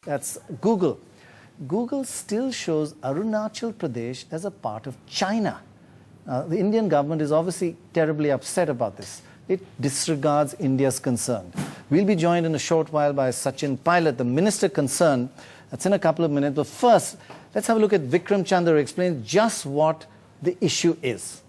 That's Google. Google still shows Arunachal Pradesh as a part of China. The Indian government is obviously terribly upset about this. It disregards India's concern. We'll be joined in a short while by Sachin Pilot, the minister concerned. That's in a couple of minutes. But first, let's have a look at Vikram Chandra who explains just what the issue is.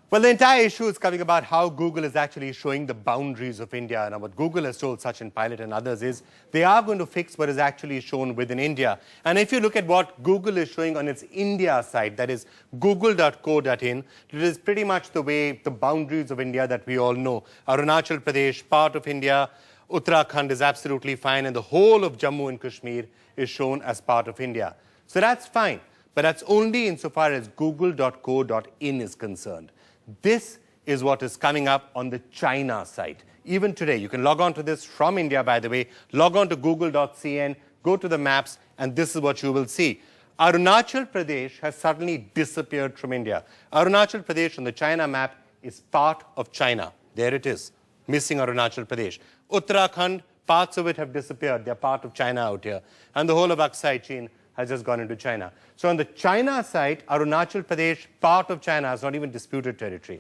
Well, the entire issue is coming about how Google is actually showing the boundaries of India. Now, what Google has told Sachin Pilot and others is they are going to fix what is actually shown within India. And if you look at what Google is showing on its India site, that is google.co.in, it is pretty much the way the boundaries of India that we all know. Arunachal Pradesh, part of India, Uttarakhand is absolutely fine, and the whole of Jammu and Kashmir is shown as part of India. So that's fine, but that's only insofar as google.co.in is concerned. This is what is coming up on the China site. Even today, you can log on to this from India, by the way. Log on to google.cn, go to the maps, and this is what you will see. Arunachal Pradesh has suddenly disappeared from India. Arunachal Pradesh on the China map is part of China. There it is, missing Arunachal Pradesh. Uttarakhand, parts of it have disappeared. They're part of China out here. And the whole of Aksai Chin has just gone into China. So on the China side, Arunachal Pradesh, part of China, is not even disputed territory.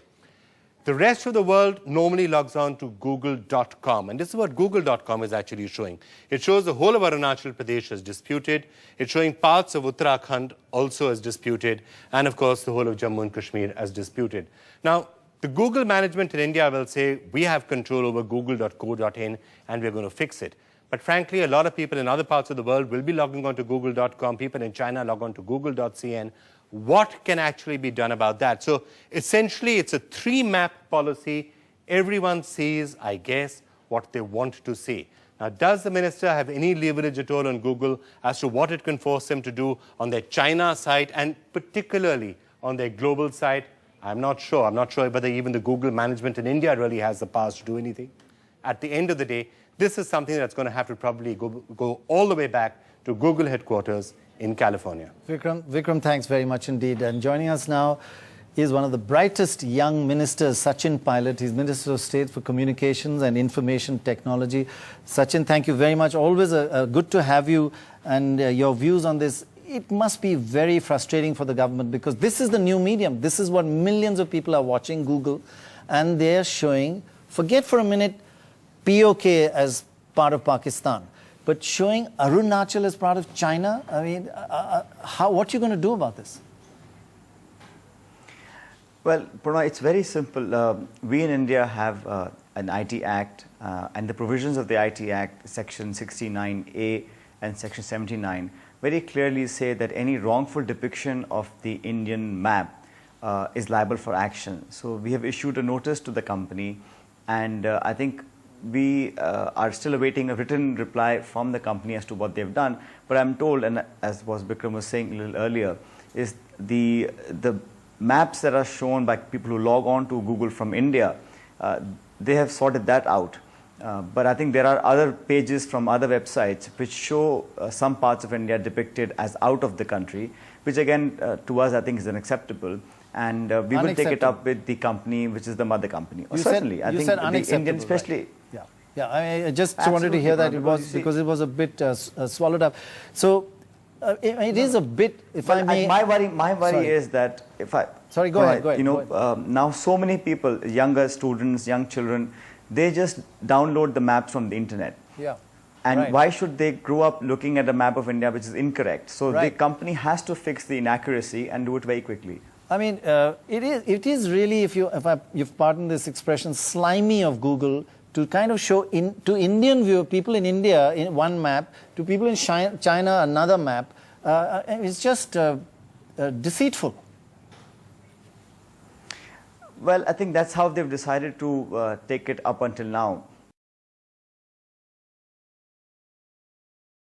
The rest of the world normally logs on to google.com. And this is what google.com is actually showing. It shows the whole of Arunachal Pradesh as disputed. It's showing parts of Uttarakhand also as disputed. And of course, the whole of Jammu and Kashmir as disputed. Now, the Google management in India will say, we have control over google.co.in and we're going to fix it. But frankly, a lot of people in other parts of the world will be logging on to google.com. People in China log on to google.cn. What can actually be done about that? So essentially, it's a three-map policy. Everyone sees, I guess, what they want to see. Now, does the minister have any leverage at all on Google as to what it can force them to do on their China site and particularly on their global site? I'm not sure. I'm not sure whether even the Google management in India really has the powers to do anything. At the end of the day, this is something that's going to have to probably go all the way back to Google headquarters in California. Vikram, thanks very much indeed. And joining us now is one of the brightest young ministers, Sachin Pilot. He's Minister of State for Communications and Information Technology. Sachin, thank you very much. Always good to have you and your views on this. It must be very frustrating for the government because this is the new medium. This is what millions of people are watching, Google, and they're showing, forget for a minute, POK as part of Pakistan, but showing Arunachal as part of China. I mean, what are you going to do about this? Well, Pranay, it's very simple. We in India have an IT Act, and the provisions of the IT Act, Section 69A and Section 79, very clearly say that any wrongful depiction of the Indian map is liable for action. So we have issued a notice to the company, and I think we are still awaiting a written reply from the company as to what they've done. But I'm told, and as Vikram was saying a little earlier, is the maps that are shown by people who log on to Google from India, they have sorted that out. But I think there are other pages from other websites which show some parts of India depicted as out of the country, which again, to us, I think is unacceptable. And we will take it up with the company, which is the mother company. Certainly, I think the Indian especially... Right? Yeah, I just wanted to hear that it was because it was a bit swallowed up. So it is a bit, if I may... My worry is that if I... Sorry, go ahead. You know, now so many people, younger students, young children, they just download the maps from the internet. Yeah. And why should they grow up looking at a map of India which is incorrect? So the company has to fix the inaccuracy and do it very quickly. I mean, it is really, if you've pardoned this expression, slimy of Google to kind of show to Indian people in India in one map, to people in China another map. It's just deceitful. Well, I think that's how they've decided to take it up until now.